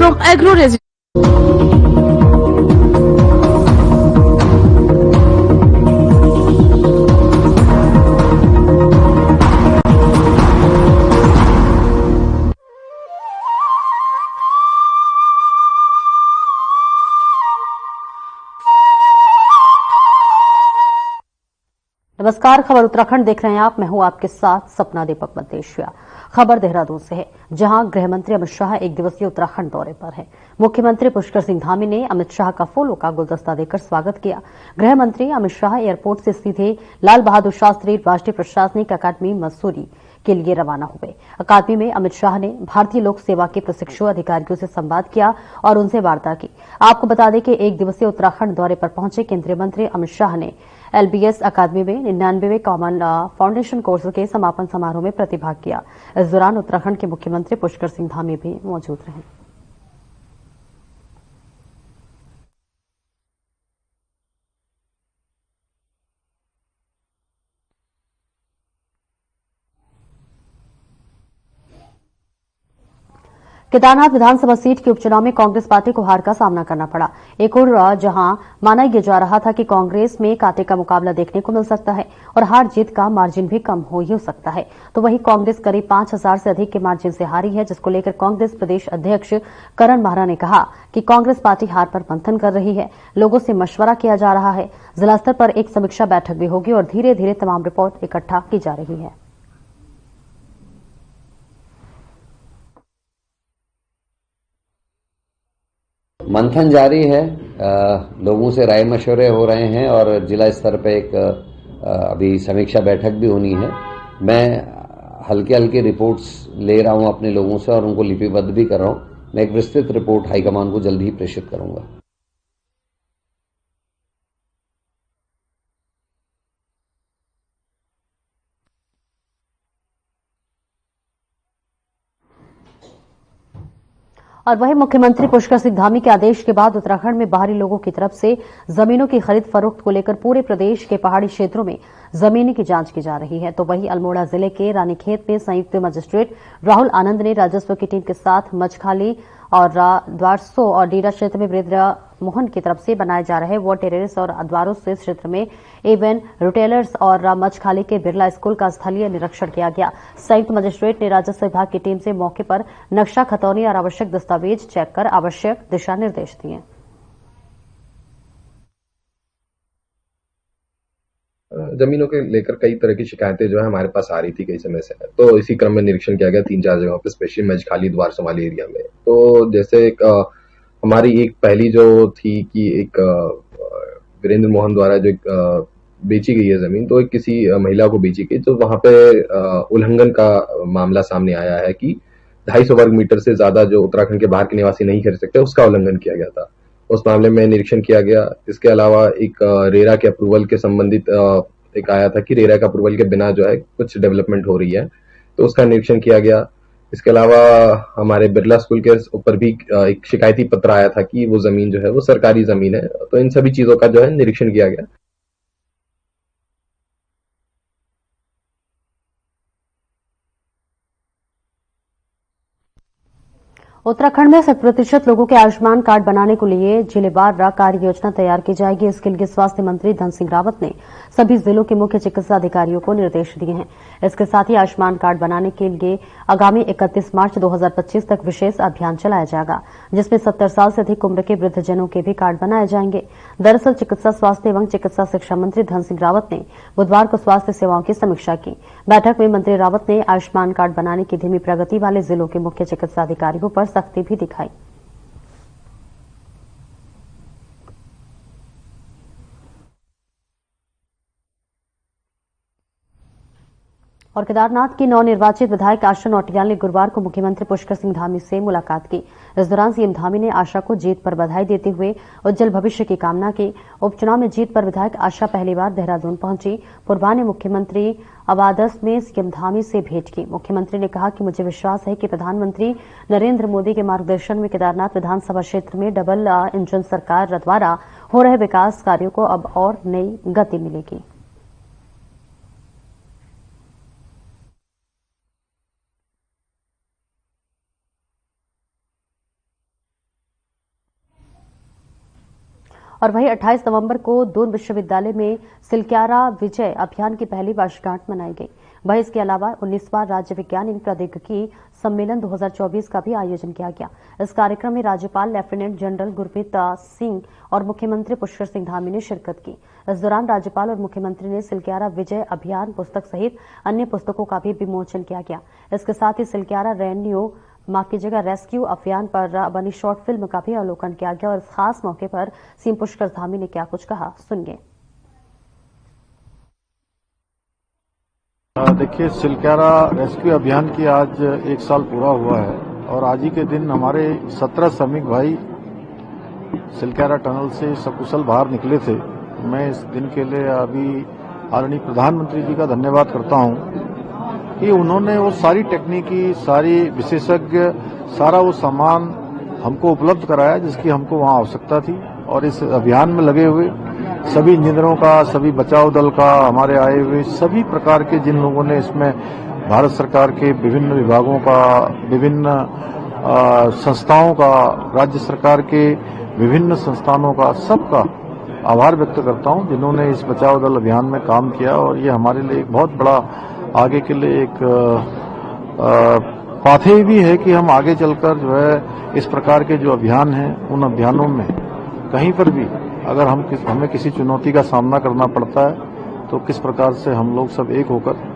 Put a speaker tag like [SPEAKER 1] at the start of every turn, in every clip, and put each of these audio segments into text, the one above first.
[SPEAKER 1] Agro resident.
[SPEAKER 2] नमस्कार, खबर उत्तराखंड देख रहे हैं आप। मैं हूं आपके साथ सपना दीपक मल्लेशिया। खबर देहरादून से है, जहां गृह मंत्री अमित शाह एक दिवसीय उत्तराखंड दौरे पर हैं। मुख्यमंत्री पुष्कर सिंह धामी ने अमित शाह का फूलों का गुलदस्ता देकर स्वागत किया। गृह मंत्री अमित शाह एयरपोर्ट से सीधे लाल बहादुर शास्त्री राष्ट्रीय प्रशासनिक अकादमी मसूरी के लिए रवाना हुए। अकादमी में अमित शाह ने भारतीय लोक सेवा के प्रशिक्षु अधिकारियों से संवाद किया और उनसे वार्ता की। आपको बता दें कि एक दिवसीय उत्तराखंड दौरे पर पहुंचे केंद्रीय मंत्री अमित शाह ने एलबीएस अकादमी में 99वें कॉमन फाउंडेशन कोर्स के समापन समारोह में प्रतिभाग किया। इस दौरान उत्तराखंड के मुख्यमंत्री पुष्कर सिंह धामी भी मौजूद रहे। केदारनाथ विधानसभा सीट के उपचुनाव में कांग्रेस पार्टी को हार का सामना करना पड़ा। एक और जहां माना यह जा रहा था कि कांग्रेस में कांटे का मुकाबला देखने को मिल सकता है और हार जीत का मार्जिन भी कम हो ही सकता है, तो वहीं कांग्रेस करीब 5000 से अधिक के मार्जिन से हारी है, जिसको लेकर कांग्रेस प्रदेश अध्यक्ष करण माहरा ने कहा कि कांग्रेस पार्टी हार पर मंथन कर रही है। लोगों से मशवरा किया जा रहा है। जिला स्तर पर एक समीक्षा बैठक भी होगी और धीरे धीरे तमाम रिपोर्ट इकट्ठा की जा रही है।
[SPEAKER 3] मंथन जारी है, लोगों से राय मशवरे हो रहे हैं और जिला स्तर पे एक अभी समीक्षा बैठक भी होनी है। मैं हल्के हल्के रिपोर्ट्स ले रहा हूं अपने लोगों से और उनको लिपिबद्ध भी कर रहा हूं। मैं एक विस्तृत रिपोर्ट हाईकमान को जल्द ही प्रेषित करूंगा।
[SPEAKER 2] और वहीं मुख्यमंत्री पुष्कर सिंह धामी के आदेश के बाद उत्तराखंड में बाहरी लोगों की तरफ से जमीनों की खरीद फरोख्त को लेकर पूरे प्रदेश के पहाड़ी क्षेत्रों में जमीनी की जांच की जा रही है। तो वहीं अल्मोड़ा जिले के रानीखेत में संयुक्त मजिस्ट्रेट राहुल आनंद ने राजस्व की टीम के साथ मछखाली और द्वारसो और डीडा क्षेत्र में वृद्ध मोहन की तरफ से बनाए जा रहे वो टेरेस और द्वारों से क्षेत्र में एवन रिटेलर्स और मछखाली के बिरला स्कूल का स्थलीय निरीक्षण किया गया। संयुक्त मजिस्ट्रेट ने राजस्व विभाग की टीम से मौके पर नक्शा खतौनी और आवश्यक दस्तावेज चेक कर आवश्यक दिशा निर्देश दिए।
[SPEAKER 4] जमीनों के लेकर कई तरह की शिकायतें जो है हमारे पास आ रही थी कई समय से, तो इसी क्रम में निरीक्षण किया गया 3-4 जगहों पे, स्पेशली मजखाली द्वार वाले एरिया में। तो जैसे हमारी एक पहली जो थी कि एक वीरेंद्र मोहन द्वारा जो बेची गई है जमीन, तो एक किसी महिला को बेची गई, तो वहां पे उल्लंघन का मामला सामने आया है कि 250 वर्ग मीटर से ज्यादा जो उत्तराखंड के बाहर के निवासी नहीं खरीद सकते, उसका उल्लंघन किया गया था। उस मामले में निरीक्षण किया गया। इसके अलावा एक रेरा के अप्रूवल के संबंधित एक आया था कि रेरा के अप्रूवल के बिना जो है कुछ डेवलपमेंट हो रही है, तो उसका निरीक्षण किया गया। इसके अलावा हमारे बिरला स्कूल के ऊपर भी एक शिकायती पत्र आया था कि वो जमीन जो है वो सरकारी जमीन है, तो इन सभी चीजों का जो है निरीक्षण किया गया।
[SPEAKER 2] उत्तराखंड में 100% लोगों के आयुष्मान कार्ड बनाने को लिए जिलेवार कार्य योजना तैयार की जाएगी। इसके लिए स्वास्थ्य मंत्री धन सिंह रावत ने सभी जिलों के मुख्य चिकित्सा अधिकारियों को निर्देश दिए हैं। इसके साथ ही आयुष्मान कार्ड बनाने के लिए आगामी 31 मार्च 2025 तक विशेष अभियान चलाया जाएगा, जिसमें 70 साल से अधिक उम्र के वृद्धजनों के भी कार्ड बनाए जाएंगे। दरअसल चिकित्सा स्वास्थ्य एवं चिकित्सा शिक्षा मंत्री धन सिंह रावत ने बुधवार को स्वास्थ्य सेवाओं की समीक्षा की। बैठक में मंत्री रावत ने आयुष्मान कार्ड बनाने की धीमी प्रगति वाले जिलों के मुख्य चिकित्सा अधिकारियों पर सख्ती भी दिखाई। और केदारनाथ की नवनिर्वाचित विधायक आशा नौटियाल ने गुरुवार को मुख्यमंत्री पुष्कर सिंह धामी से मुलाकात की। इस दौरान सीएम धामी ने आशा को जीत पर बधाई देते हुए उज्जवल भविष्य की कामना की। उपचुनाव में जीत पर विधायक आशा पहली बार देहरादून पहुंची। पूर्वा ने मुख्यमंत्री आवास में सीएम धामी से भेंट की। मुख्यमंत्री ने कहा कि मुझे विश्वास है कि प्रधानमंत्री नरेंद्र मोदी के मार्गदर्शन में केदारनाथ विधानसभा क्षेत्र में डबल इंजन सरकार द्वारा हो रहे विकास कार्यों को अब और नई गति मिलेगी। और वहीं 28 नवंबर को दून विश्वविद्यालय में सिलक्यारा विजय अभियान की पहली वर्षगांठ मनाई गई। वहीं इसके अलावा 19वां राज्य विज्ञान एवं प्रौद्योगिकी सम्मेलन 2024 का भी आयोजन किया गया। इस कार्यक्रम में राज्यपाल लेफ्टिनेंट जनरल गुरप्रीत सिंह और मुख्यमंत्री पुष्कर सिंह धामी ने शिरकत की। इस दौरान राज्यपाल और मुख्यमंत्री ने सिलक्यारा विजय अभियान पुस्तक सहित अन्य पुस्तकों का भी विमोचन किया गया। इसके साथ ही सिलक्यारा रेस्क्यू अभियान पर बनी शॉर्ट फिल्म का भी अवलोकन किया गया और इस खास मौके पर सीएम पुष्कर धामी ने क्या कुछ कहा, सुनिए।
[SPEAKER 1] देखिए, सिलक्यारा रेस्क्यू अभियान की आज 1 साल पूरा हुआ है और आज ही के दिन हमारे 17 श्रमिक भाई सिलक्यारा टनल से सकुशल बाहर निकले थे। मैं इस दिन के लिए अभी आदरणीय प्रधानमंत्री जी का धन्यवाद करता हूं कि उन्होंने वो सारी टेक्निकी, सारी विशेषज्ञ, सारा वो सामान हमको उपलब्ध कराया जिसकी हमको वहां आवश्यकता थी। और इस अभियान में लगे हुए सभी इंजीनियरों का, सभी बचाव दल का, हमारे आए हुए सभी प्रकार के जिन लोगों ने इसमें भारत सरकार के विभिन्न विभागों का, विभिन्न संस्थाओं का, राज्य सरकार के विभिन्न संस्थानों का, सबका आभार व्यक्त करता हूं जिन्होंने इस बचाव दल अभियान में काम किया। और ये हमारे लिए एक बहुत बड़ा आगे के लिए एक पाथे भी है कि हम आगे चलकर जो है इस प्रकार के जो अभियान हैं उन अभियानों में कहीं पर भी अगर हमें किसी चुनौती का सामना करना पड़ता है तो किस प्रकार से हम लोग सब एक होकर।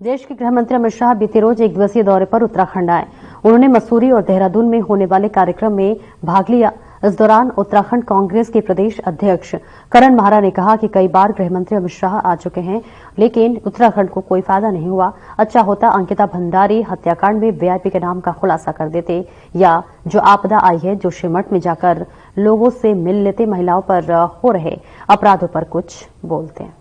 [SPEAKER 2] देश के गृह मंत्री अमित शाह बीते रोज 1 दिवसीय दौरे पर उत्तराखंड आए। उन्होंने मसूरी और देहरादून में होने वाले कार्यक्रम में भाग लिया। इस दौरान उत्तराखंड कांग्रेस के प्रदेश अध्यक्ष करण माहरा ने कहा कि कई बार गृह मंत्री अमित शाह आ चुके हैं लेकिन उत्तराखंड को कोई फायदा नहीं हुआ। अच्छा होता अंकिता भंडारी हत्याकांड में वीआईपी के नाम का खुलासा कर देते या जो आपदा आई है जोशीमठ में जाकर लोगों से मिल लेते, महिलाओं पर हो रहे अपराधों पर कुछ बोलते हैं।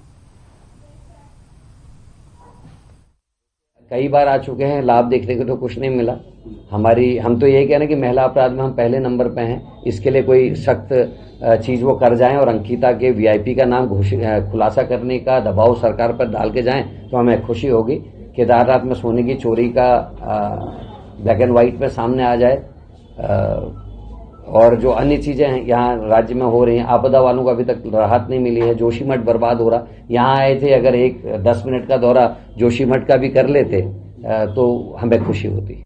[SPEAKER 3] कई बार आ चुके हैं, लाभ देखने को तो कुछ नहीं मिला। हम तो यही कह रहे हैं कि महिला अपराध में हम पहले नंबर पे हैं। इसके लिए कोई सख्त चीज वो कर जाएं और अंकिता के वीआईपी का नाम खुलासा करने का दबाव सरकार पर डाल के जाएं तो हमें खुशी होगी। केदारनाथ में सोने की चोरी का ब्लैक एंड व्हाइट में सामने आ जाए और जो अन्य चीजें हैं यहाँ राज्य में हो रही हैं, आपदा वालों को अभी तक राहत नहीं मिली है, जोशीमठ बर्बाद हो रहा। यहाँ आए थे, अगर 10 मिनट का दौरा जोशीमठ का भी कर लेते तो हमें खुशी होती।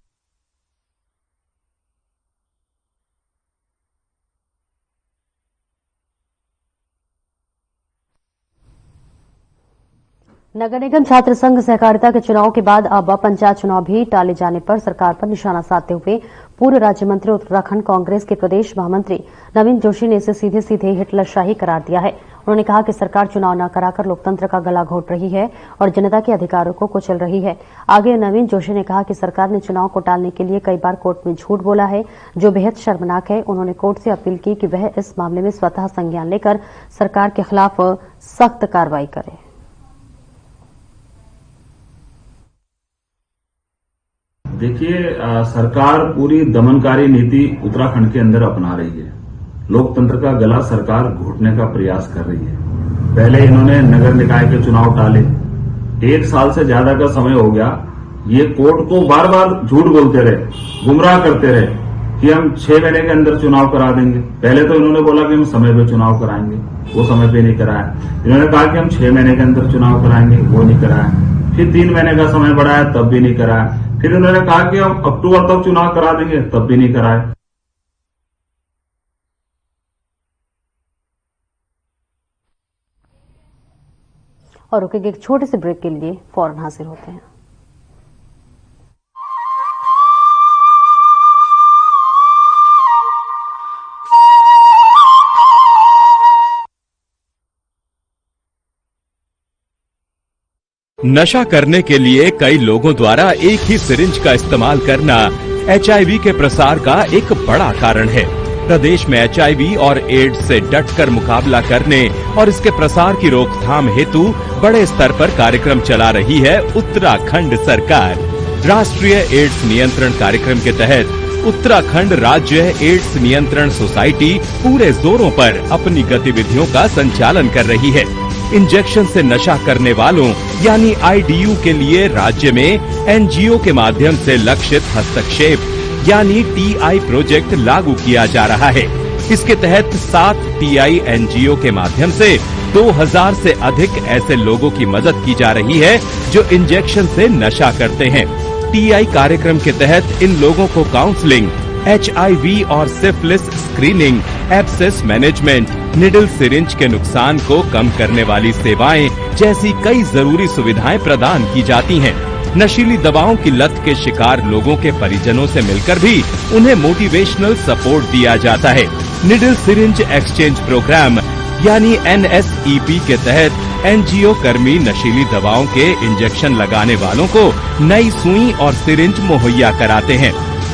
[SPEAKER 2] नगर निगम छात्र संघ सहकारिता के चुनाव के बाद अब पंचायत चुनाव भी टाले जाने पर सरकार पर निशाना साधते हुए पूर्व राज्य मंत्री उत्तराखंड कांग्रेस के प्रदेश महामंत्री नवीन जोशी ने इसे सीधे सीधे हिटलरशाही करार दिया है। उन्होंने कहा कि सरकार चुनाव न कराकर लोकतंत्र का गला घोट रही है और जनता के अधिकारों को कुचल रही है। आगे नवीन जोशी ने कहा कि सरकार ने चुनाव को टालने के लिए कई बार कोर्ट में झूठ बोला है जो बेहद शर्मनाक है। उन्होंने कोर्ट से अपील की कि वह इस मामले में स्वतः संज्ञान लेकर सरकार के खिलाफ सख्त कार्रवाई करे।
[SPEAKER 5] देखिए, सरकार पूरी दमनकारी नीति उत्तराखंड के अंदर अपना रही है। लोकतंत्र का गला सरकार घोटने का प्रयास कर रही है। पहले इन्होंने नगर निकाय के चुनाव टाले, 1 साल से ज्यादा का समय हो गया। ये कोर्ट को बार बार झूठ बोलते रहे, गुमराह करते रहे कि हम 6 महीने के अंदर चुनाव करा देंगे। पहले तो इन्होंने बोला कि हम समय पे चुनाव कराएंगे, वो समय पे नहीं कराया। इन्होंने कहा कि हम 6 महीने के अंदर चुनाव कराएंगे, वो नहीं कराया। फिर 3 महीने का समय बढ़ाया, तब भी नहीं कराया। फिर उन्होंने कहा कि हम अक्टूबर तक चुनाव करा देंगे, तब भी नहीं कराए।
[SPEAKER 2] और रुकेंगे एक छोटे से ब्रेक के लिए, फौरन हाजिर होते हैं।
[SPEAKER 6] नशा करने के लिए कई लोगों द्वारा एक ही सिरिंज का इस्तेमाल करना HIV के प्रसार का एक बड़ा कारण है। प्रदेश में HIV और एड्स से डटकर मुकाबला करने और इसके प्रसार की रोकथाम हेतु बड़े स्तर पर कार्यक्रम चला रही है उत्तराखंड सरकार। राष्ट्रीय एड्स नियंत्रण कार्यक्रम के तहत उत्तराखंड राज्य एड्स नियंत्रण सोसाइटी पूरे जोरों पर अपनी गतिविधियों का संचालन कर रही है। इंजेक्शन से नशा करने वालों यानी IDU के लिए राज्य में NGO के माध्यम से लक्षित हस्तक्षेप यानी TI प्रोजेक्ट लागू किया जा रहा है। इसके तहत 7 TI NGO के माध्यम से 2000 से अधिक ऐसे लोगों की मदद की जा रही है जो इंजेक्शन से नशा करते हैं। TI कार्यक्रम के तहत इन लोगों को काउंसलिंग, HIV और syphilis screening, abscess management, needle syringe के नुकसान को कम करने वाली सेवाएं जैसी कई जरूरी सुविधाएं प्रदान की जाती हैं। नशीली दवाओं की लत के शिकार लोगों के परिजनों से मिलकर भी उन्हें मोटिवेशनल सपोर्ट दिया जाता है। निडल सिरिंज एक्सचेंज प्रोग्राम यानी NSEP के तहत NGO कर्मी नशीली दवाओं के इंजेक्शन लगाने वालों को नई सुई और सिरिंज मुहैया कराते हैं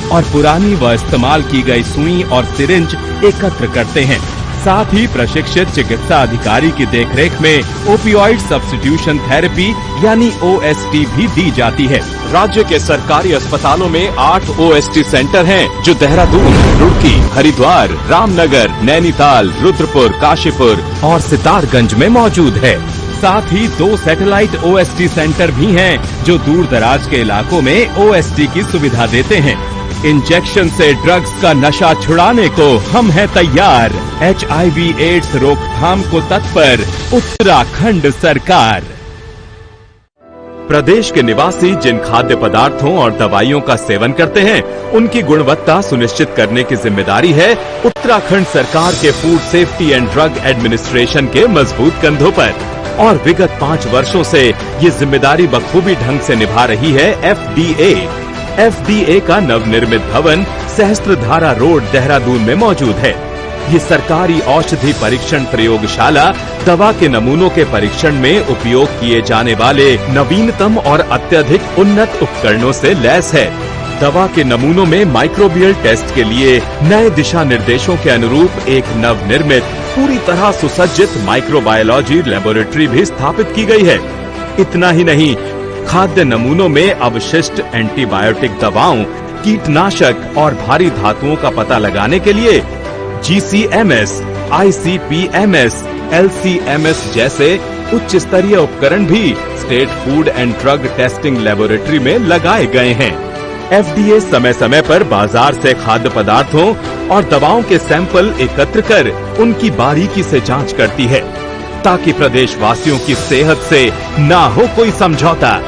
[SPEAKER 6] और पुरानी व इस्तेमाल की गई सुई और सिरिंज एकत्र करते हैं। साथ ही प्रशिक्षित चिकित्सा अधिकारी की देखरेख में ओपियोइड सब्स्टिट्यूशन थेरेपी यानी OST भी दी जाती है। राज्य के सरकारी अस्पतालों में 8 OST सेंटर हैं, जो देहरादून, रुड़की, हरिद्वार, रामनगर, नैनीताल, रुद्रपुर, काशीपुर और सितारगंज में मौजूद है। साथ ही 2 सैटेलाइट OST सेंटर भी हैं, जो दूर दराज के इलाकों में OST की सुविधा देते हैं। इंजेक्शन से ड्रग्स का नशा छुड़ाने को हम हैं तैयार। HIV एड्स रोकथाम को तत्पर उत्तराखंड सरकार। प्रदेश के निवासी जिन खाद्य पदार्थों और दवाइयों का सेवन करते हैं, उनकी गुणवत्ता सुनिश्चित करने की जिम्मेदारी है उत्तराखंड सरकार के food safety and drug administration के मजबूत कंधों पर। और विगत 5 वर्षों से ये जिम्मेदारी बखूबी ढंग से निभा रही है FDA का नवनिर्मित भवन सहस्त्रधारा रोड देहरादून में मौजूद है। ये सरकारी औषधि परीक्षण प्रयोगशाला दवा के नमूनों के परीक्षण में उपयोग किए जाने वाले नवीनतम और अत्यधिक उन्नत उपकरणों से लैस है। दवा के नमूनों में माइक्रोबियल टेस्ट के लिए नए दिशा निर्देशों के अनुरूप एक नवनिर्मित पूरी तरह सुसज्जित माइक्रोबायोलॉजी लेबोरेटरी भी स्थापित की गई है। इतना ही नहीं, खाद्य नमूनों में अवशिष्ट एंटीबायोटिक दवाओं, कीटनाशक और भारी धातुओं का पता लगाने के लिए GCMS, ICP-MS, LC-MS जैसे उच्च स्तरीय उपकरण भी state food and drug testing laboratory में लगाए गए हैं। FDA समय समय पर बाजार से खाद्य पदार्थों और दवाओं के सैंपल एकत्र कर उनकी बारीकी से जांच करती है, ताकि प्रदेश वासियों की सेहत से ना हो कोई समझौता।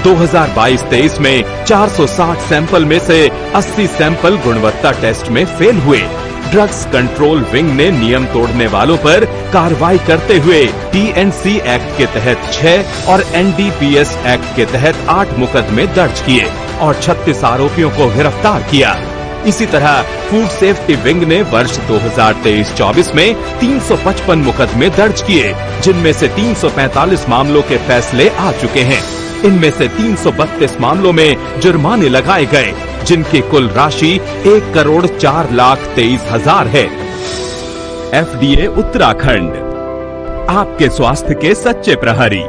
[SPEAKER 6] 2022-23 में 460 सैंपल में से 80 सैंपल गुणवत्ता टेस्ट में फेल हुए। ड्रग्स कंट्रोल विंग ने नियम तोड़ने वालों पर कार्रवाई करते हुए TNC एक्ट के तहत 6 और NDPS एक्ट के तहत 8 मुकदमे दर्ज किए और 36 आरोपियों को गिरफ्तार किया। इसी तरह फूड सेफ्टी विंग ने वर्ष 2023-24 में 355 मुकदमे दर्ज किए, जिनमें से 345 मामलों के फैसले आ चुके हैं। इनमें से 332 मामलों में जुर्माने लगाए गए, जिनकी कुल राशि 1,04,23,000 है। FDA उत्तराखंड, आपके स्वास्थ्य के सच्चे प्रहरी।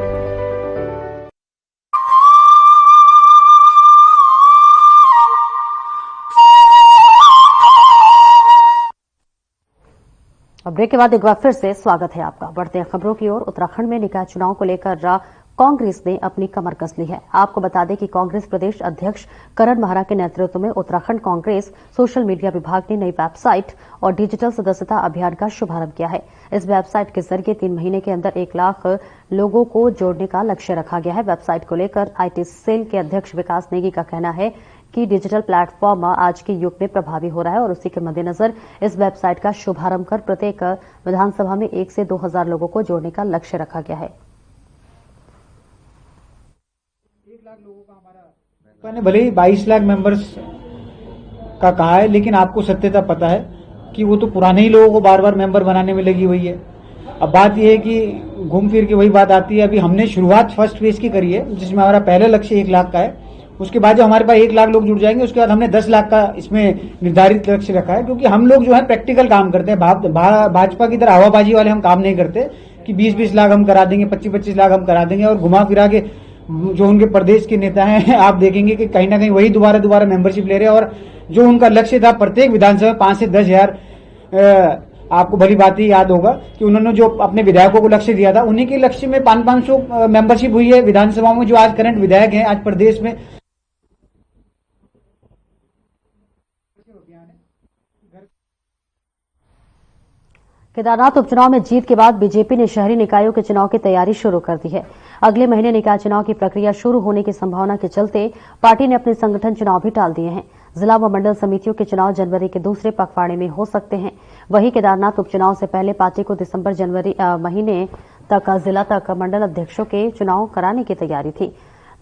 [SPEAKER 2] अब ब्रेक के बाद एक बार फिर से स्वागत है आपका। बढ़ते हैं खबरों की ओर। उत्तराखंड में निकाय चुनाव को लेकर कांग्रेस ने अपनी कमर कस ली है। आपको बता दें कि कांग्रेस प्रदेश अध्यक्ष करण माहरा के नेतृत्व में उत्तराखंड कांग्रेस सोशल मीडिया विभाग ने नई वेबसाइट और डिजिटल सदस्यता अभियान का शुभारंभ किया है। इस वेबसाइट के जरिए 3 महीने के अंदर 1 लाख लोगों को जोड़ने का लक्ष्य रखा गया है। वेबसाइट को लेकर IT सेल के अध्यक्ष विकास नेगी का कहना है कि डिजिटल प्लेटफॉर्म आज के युग में प्रभावी हो रहा है और उसी के मद्देनजर इस वेबसाइट का शुभारंभ कर प्रत्येक विधानसभा में 1 से 2,000 लोगों को जोड़ने का लक्ष्य रखा गया है।
[SPEAKER 7] 1 लाख लोगों का हमारा भले ही 22 लाख मेंबर्स का कहा है, लेकिन आपको सत्यता पता है कि वो तो पुराने ही लोगों को बार बार मेंबर बनाने में लगी हुई है। अब बात यह है कि घूम फिर के वही बात आती है। अभी हमने शुरुआत फर्स्ट फेज की करी है, जिसमें हमारा पहला लक्ष्य 1 लाख का है। उसके बाद जो हमारे पास 1 लाख लोग जुड़ जाएंगे, उसके बाद हमने 10 लाख का इसमें निर्धारित लक्ष्य रखा है, क्योंकि हम लोग जो है प्रैक्टिकल काम करते हैं। भाजपा की तरह हवाबाजी वाले हम काम नहीं करते कि 20-20 लाख हम करा देंगे, 25-25 लाख हम करा देंगे और घुमा फिरा के जो उनके प्रदेश के नेता हैं आप देखेंगे कि कहीं ना कहीं वही दोबारा मेंबरशिप ले रहे हैं। और जो उनका लक्ष्य था प्रत्येक विधानसभा में 5 से 10 हजार, आपको भली बात ही याद होगा कि उन्होंने जो अपने विधायकों को लक्ष्य दिया था, उन्हीं के लक्ष्य में 500 मेंबरशिप हुई है विधानसभाओं में। जो आज करंट विधायक हैं आज प्रदेश में,
[SPEAKER 2] केदारनाथ उपचुनाव में जीत के बाद बीजेपी ने शहरी निकायों के चुनाव की तैयारी शुरू कर दी है। अगले महीने निकाय चुनाव की प्रक्रिया शुरू होने की संभावना के चलते पार्टी ने अपने संगठन चुनाव भी टाल दिए हैं। जिला व मंडल समितियों के चुनाव जनवरी के दूसरे पखवाड़े में हो सकते हैं। वहीं केदारनाथ उपचुनाव से पहले पार्टी को दिसंबर जनवरी महीने तक जिला तक मंडल अध्यक्षों के चुनाव कराने की तैयारी थी।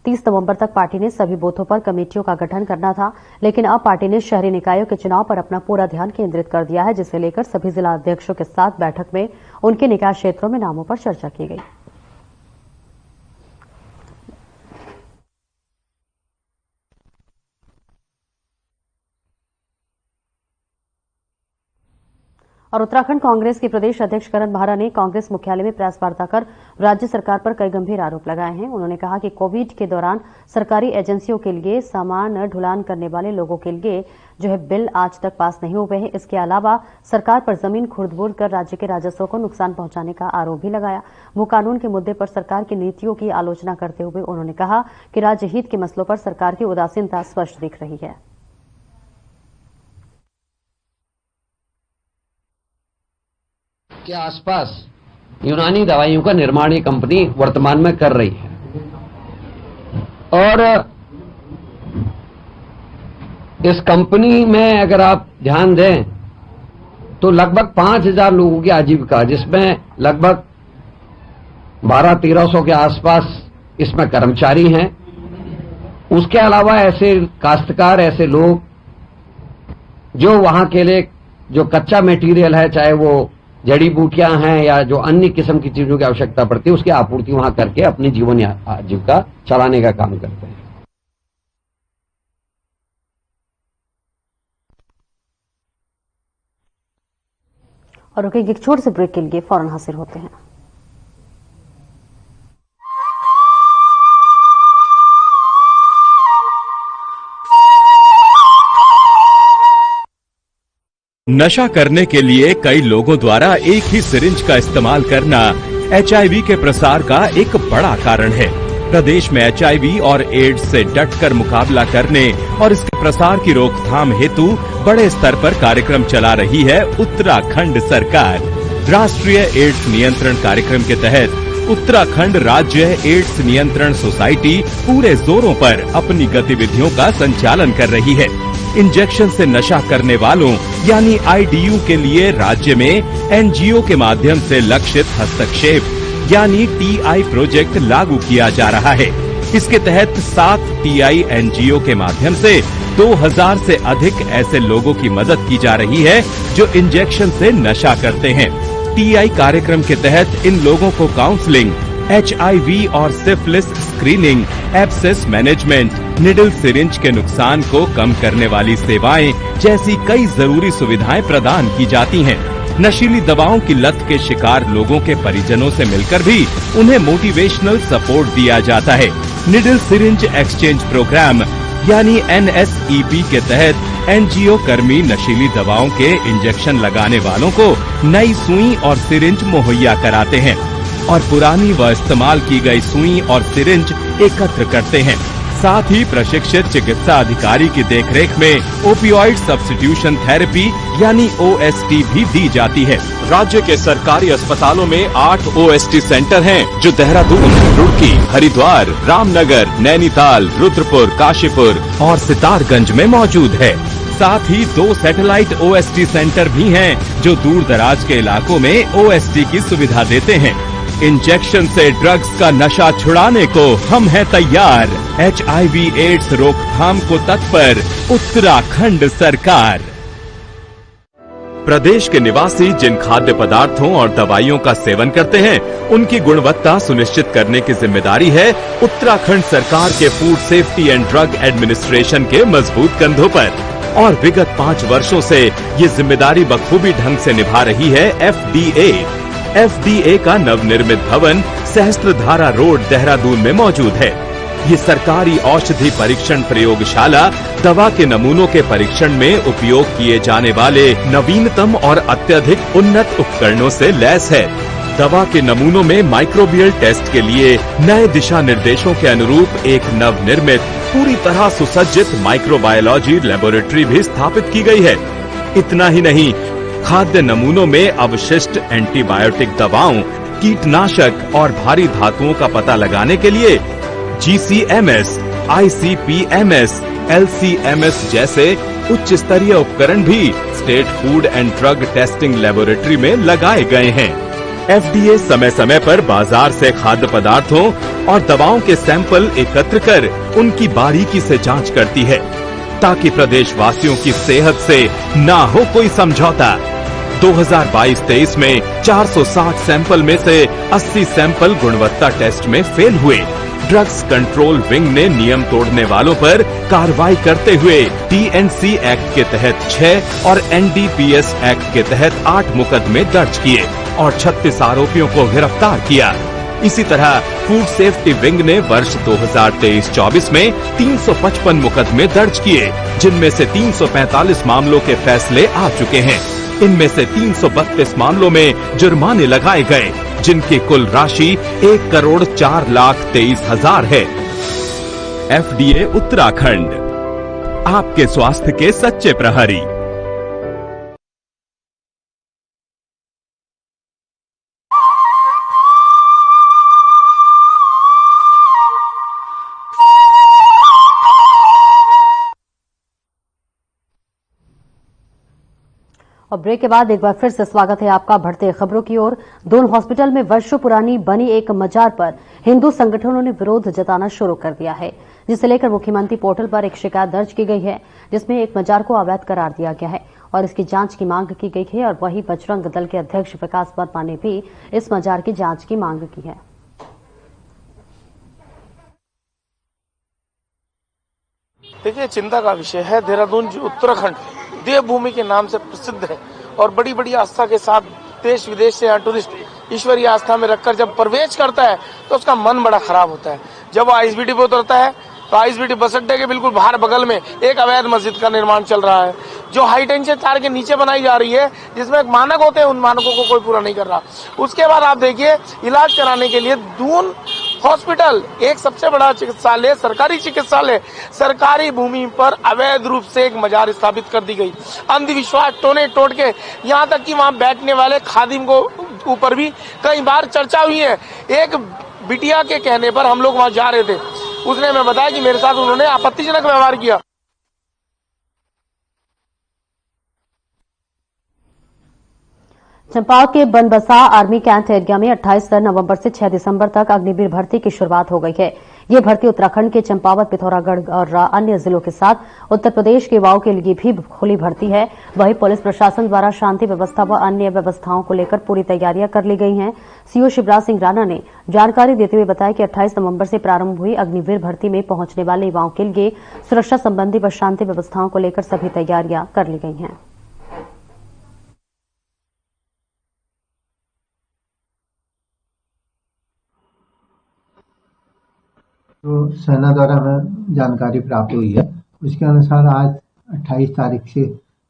[SPEAKER 2] 30 नवंबर तक पार्टी ने सभी बूथों पर कमेटियों का गठन करना था, लेकिन अब पार्टी ने शहरी निकायों के चुनाव पर अपना पूरा ध्यान केंद्रित कर दिया है, जिसे लेकर सभी जिला अध्यक्षों के साथ बैठक में उनके निकाय क्षेत्रों में नामों पर चर्चा की गई। और उत्तराखंड कांग्रेस के प्रदेश अध्यक्ष करण बाहरा ने कांग्रेस मुख्यालय में प्रेस वार्ता कर राज्य सरकार पर कई गंभीर आरोप लगाए हैं। उन्होंने कहा कि कोविड के दौरान सरकारी एजेंसियों के लिए सामान ढुलान करने वाले लोगों के लिए जो है बिल आज तक पास नहीं हुए हैं। इसके अलावा सरकार पर जमीन खुर्द-बुर्द कर राज्य के राजस्व को नुकसान पहुंचाने का आरोप भी लगाया। भू कानून के मुद्दे पर सरकार की नीतियों की आलोचना करते हुए उन्होंने कहा कि राज्य हित के मसलों पर सरकार की उदासीनता स्पष्ट दिख रही है।
[SPEAKER 3] के आसपास यूनानी दवाइयों का निर्माण ये कंपनी वर्तमान में कर रही है और इस कंपनी में अगर आप ध्यान दें तो लगभग 5000 लोगों की आजीविका, जिसमें लगभग 1200-1300 के आसपास इसमें कर्मचारी हैं। उसके अलावा ऐसे काश्तकार, ऐसे लोग जो वहां के लिए जो कच्चा मटेरियल है, चाहे वो जड़ी बूटियां हैं या जो अन्य किस्म की चीजों की आवश्यकता पड़ती है, उसकी आपूर्ति वहां करके अपनी जीवन आजीविका चलाने का काम करते हैं।
[SPEAKER 2] और रुकेंगे एक छोटे से ब्रेक के लिए, फौरन हाजिर होते हैं।
[SPEAKER 6] नशा करने के लिए कई लोगों द्वारा एक ही सिरिंज का इस्तेमाल करना एचआईवी के प्रसार का एक बड़ा कारण है। प्रदेश में एचआईवी और एड्स से डटकर मुकाबला करने और इसके प्रसार की रोकथाम हेतु बड़े स्तर पर कार्यक्रम चला रही है उत्तराखंड सरकार। राष्ट्रीय एड्स नियंत्रण कार्यक्रम के तहत उत्तराखंड राज्य एड्स नियंत्रण सोसाइटी पूरे जोरों पर अपनी गतिविधियों का संचालन कर रही है। इंजेक्शन से नशा करने वालों यानी आईडीयू के लिए राज्य में एनजीओ के माध्यम से लक्षित हस्तक्षेप यानी टीआई प्रोजेक्ट लागू किया जा रहा है। इसके तहत 7 टीआई एनजीओ के माध्यम से 2000 से अधिक ऐसे लोगों की मदद की जा रही है जो इंजेक्शन से नशा करते हैं। टीआई कार्यक्रम के तहत इन लोगों को काउंसलिंग, एचआईवी और syphilis screening, abscess management, needle syringe के नुकसान को कम करने वाली सेवाएं जैसी कई जरूरी सुविधाएं प्रदान की जाती हैं। नशीली दवाओं की लत के शिकार लोगों के परिजनों से मिलकर भी उन्हें मोटिवेशनल सपोर्ट दिया जाता है। निडल सिरिंज एक्सचेंज प्रोग्राम यानी एनएसईपी के तहत एनजीओ कर्मी नशीली दवाओं के इंजेक्शन लगाने वालों को नई सुई और सिरिंज मुहैया कराते हैं और पुरानी व इस्तेमाल की गई सुई और सिरिंज एकत्र करते हैं। साथ ही प्रशिक्षित चिकित्सा अधिकारी की देखरेख में ओपियोइड सब्स्टिट्यूशन थेरेपी यानी ओएसटी भी दी जाती है। राज्य के सरकारी अस्पतालों में 8 ओएसटी सेंटर हैं, जो देहरादून, रुड़की, हरिद्वार, रामनगर, नैनीताल, रुद्रपुर, काशीपुर और सितारगंज में मौजूद है। साथ ही 2 सैटेलाइट ओएसटी सेंटर भी हैं, जो दूर दराज के इलाकों में ओएसटी की सुविधा देते हैं। इंजेक्शन से ड्रग्स का नशा छुड़ाने को हम हैं तैयार। एचआईवी एड्स रोकथाम को तत्पर उत्तराखंड सरकार। प्रदेश के निवासी जिन खाद्य पदार्थों और दवाइयों का सेवन करते हैं, उनकी गुणवत्ता सुनिश्चित करने की जिम्मेदारी है उत्तराखंड सरकार के food safety and drug administration के मजबूत कंधों पर। और विगत 5 वर्षों से ये जिम्मेदारी बखूबी ढंग से निभा रही है एफडीए का नवनिर्मित भवन सहस्त्रधारा रोड देहरादून में मौजूद है। ये सरकारी औषधि परीक्षण प्रयोगशाला दवा के नमूनों के परीक्षण में उपयोग किए जाने वाले नवीनतम और अत्यधिक उन्नत उपकरणों से लैस है। दवा के नमूनों में माइक्रोबियल टेस्ट के लिए नए दिशा निर्देशों के अनुरूप एक नवनिर्मित पूरी तरह सुसज्जित माइक्रोबायोलॉजी लेबोरेटरी भी स्थापित की गई है। इतना ही नहीं, खाद्य नमूनों में अवशिष्ट एंटीबायोटिक दवाओं, कीटनाशक और भारी धातुओं का पता लगाने के लिए GCMS, ICP-MS, LC-MS जैसे उच्च स्तरीय उपकरण भी state food and drug testing laboratory में लगाए गए हैं। FDA समय समय पर बाजार से खाद्य पदार्थों और दवाओं के सैंपल एकत्र कर उनकी बारीकी से जांच करती है, ताकि प्रदेशवासियों की सेहत से ना हो कोई समझौता। 2022-23 में 460 सैंपल में से 80 सैंपल गुणवत्ता टेस्ट में फेल हुए। ड्रग्स कंट्रोल विंग ने नियम तोड़ने वालों पर कार्रवाई करते हुए TNC एक्ट के तहत 6 और NDPS एक्ट के तहत 8 मुकदमे दर्ज किए और 36 आरोपियों को गिरफ्तार किया। इसी तरह फूड सेफ्टी विंग ने वर्ष 2023-24 में 355 मुकदमे दर्ज किए, जिनमें से 345 मामलों के फैसले आ चुके हैं। इनमें से 332 मामलों में जुर्माने लगाए गए, जिनकी कुल राशि 1,04,23,000 है। FDA उत्तराखंड, आपके स्वास्थ्य के सच्चे प्रहरी।
[SPEAKER 2] और ब्रेक के बाद एक बार फिर से स्वागत है आपका। बढ़ते खबरों की ओर। दोनों हॉस्पिटल में वर्षों पुरानी बनी एक मजार पर हिंदू संगठनों ने विरोध जताना शुरू कर दिया है, जिसे लेकर मुख्यमंत्री पोर्टल पर एक शिकायत दर्ज की गई है, जिसमें एक मजार को अवैध करार दिया गया है और इसकी जांच की मांग की गई है। और वहीं बजरंग दल के अध्यक्ष प्रकाश वर्मा ने भी इस मजार की जांच की मांग की है।
[SPEAKER 8] देखिए, चिंता का विषय है। देहरादून जो उत्तराखंड देवभूमि के नाम से प्रसिद्ध है और बड़ी बड़ी आस्था के साथ देश विदेश से यहाँ टूरिस्ट ईश्वरीय आस्था में रखकर जब प्रवेश करता है तो उसका मन बड़ा खराब होता है। जब वो आईएसबीटी पे उतरता है तो आईएसबीटी बस अड्डे के बिल्कुल बाहर बगल में एक अवैध मस्जिद का निर्माण चल रहा है, जो हाई टेंशन तार के नीचे बनाई जा रही है, जिसमें एक मानक होते हैं, उन मानकों को कोई पूरा नहीं कर रहा। उसके बाद आप देखिए, इलाज कराने के लिए दून हॉस्पिटल, एक सबसे बड़ा चिकित्सालय, सरकारी चिकित्सालय, सरकारी भूमि पर अवैध रूप से एक मजार स्थापित कर दी गई। अंधविश्वास टोने टोट के, यहाँ तक कि वहां बैठने वाले खादिम को ऊपर भी कई बार चर्चा हुई है। एक बिटिया के कहने पर हम लोग वहां जा रहे थे, उसने हमें बताया कि मेरे साथ उन्होंने आपत्तिजनक व्यवहार किया।
[SPEAKER 2] चंपावत के बनबसा आर्मी कैंट एरिया में 28 नवंबर से 6 दिसंबर तक अग्निवीर भर्ती की शुरुआत हो गई है। ये भर्ती उत्तराखंड के चंपावत, पिथौरागढ़ और अन्य जिलों के साथ उत्तर प्रदेश के युवाओं के लिए भी खुली भर्ती है। वहीं पुलिस प्रशासन द्वारा शांति व्यवस्था व अन्य व्यवस्थाओं को लेकर पूरी तैयारियां कर ली गई हैं। सीओ शिवराज सिंह राणा ने जानकारी देते हुए बताया कि 28 नवंबर से प्रारंभ हुई अग्निवीर भर्ती में पहुंचने वाले युवाओं के लिए सुरक्षा संबंधी व शांति व्यवस्थाओं को लेकर सभी तैयारियां कर ली गई हैं।
[SPEAKER 9] तो सेना द्वारा हमें जानकारी प्राप्त हुई है, उसके अनुसार आज 28 तारीख से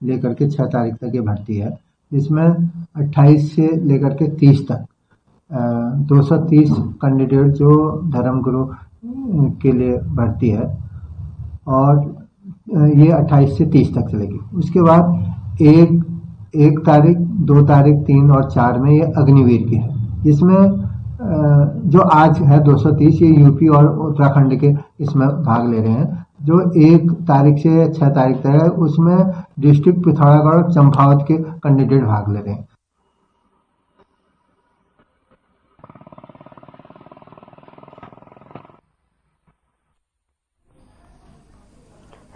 [SPEAKER 9] लेकर के 6 तारीख तक ये भर्ती है, जिसमें 28 से लेकर के 30 तक 230 कैंडिडेट जो धर्मगुरु के लिए भर्ती है और ये 28 से 30 तक चलेगी। उसके बाद एक तारीख, 2 तारीख, 3 और 4 में ये अग्निवीर की है, जिसमें जो आज है 230, ये यूपी और उत्तराखंड के इसमें भाग ले रहे हैं। जो 1 तारीख से 6 तारीख तक है, उसमें डिस्ट्रिक्ट पिथौरागढ़ और चंपावत के कैंडिडेट भाग ले रहे हैं।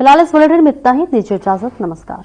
[SPEAKER 2] फिलहाल इस बुलेटिन में इतना ही। दीजिए इजाजत। नमस्कार।